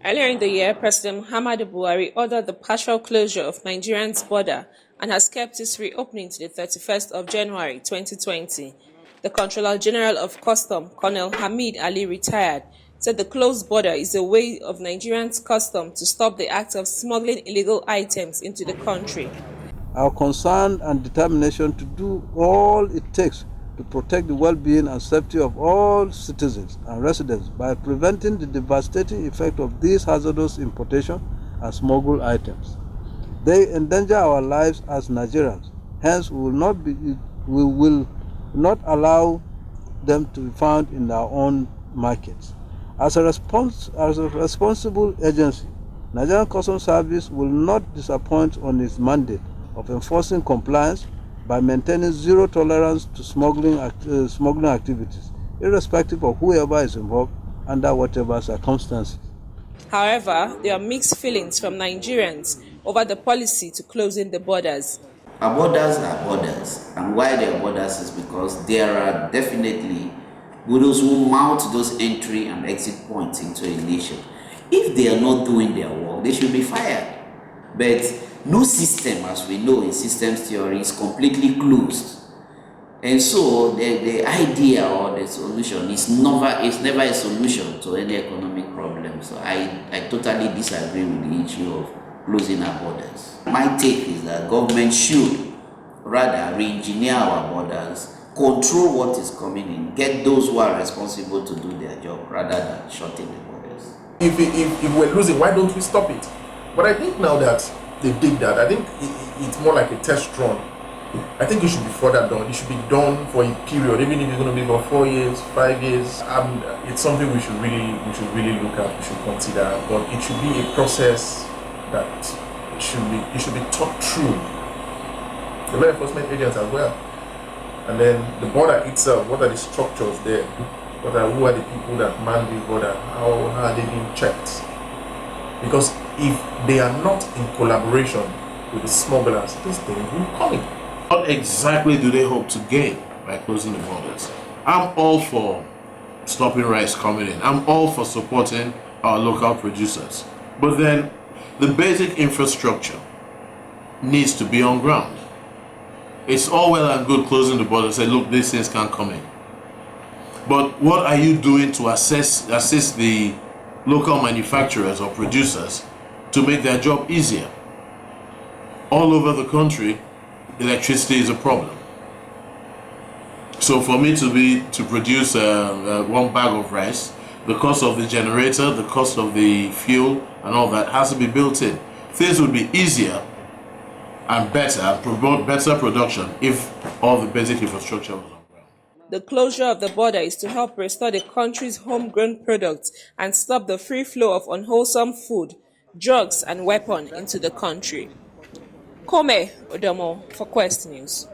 Earlier in the year, President Muhammadu Buhari ordered the partial closure of Nigeria's border and has kept its reopening to the 31st of January 2020. The Controller General of Custom, Colonel Hamid Ali, retired, said the closed border is a way of Nigerians' custom to stop the act of smuggling illegal items into the country. Our concern and determination to do all it takes to protect the well-being and safety of all citizens and residents by preventing the devastating effect of these hazardous importation and smuggled items. They endanger our lives as Nigerians, hence we will not allow them to be found in our own markets. As a responsible agency, Nigerian Customs Service will not disappoint on its mandate of enforcing compliance by maintaining zero tolerance to smuggling activities, irrespective of whoever is involved under whatever circumstances. However, there are mixed feelings from Nigerians over the policy to closing the borders. Our borders are borders, and why they are borders is because there are definitely those who mount those entry and exit points into a nation. If they are not doing their work, they should be fired. But no system, as we know in systems theory, is completely closed. And so the idea or the solution is never a solution to any economic problem. So I totally disagree with the issue of closing our borders. My take is that government should rather re-engineer our borders, control what is coming in, get those who are responsible to do their job rather than shutting the borders. If we're losing, why don't we stop it? But I think now that they did that, I think it's more like a test run. I think it should be further done. It should be done for a period, even if it's going to be about 4 years, 5 years. It's something we should really look at. We should consider, but it should be a process that should be thought through. The law enforcement agents as well, and then the border itself. What are the structures there? Who are the people that man the border? How are they being checked? Because if they are not in collaboration with the smugglers, this thing will come in. What exactly do they hope to gain by closing the borders? I'm all for stopping rice coming in. I'm all for supporting our local producers. But then the basic infrastructure needs to be on ground. It's all well and good closing the border and say, look, these things can't come in. But what are you doing to assist the local manufacturers or producers to make their job easier? All over the country, electricity is a problem. So for me to produce 1 bag of rice, the cost of the generator, the cost of the fuel and all that has to be built in. Things would be easier and better and promote better production if all the basic infrastructure was on ground. The closure of the border is to help restore the country's homegrown products and stop the free flow of unwholesome food, drugs and weapons into the country. Kome Odomo for Quest News.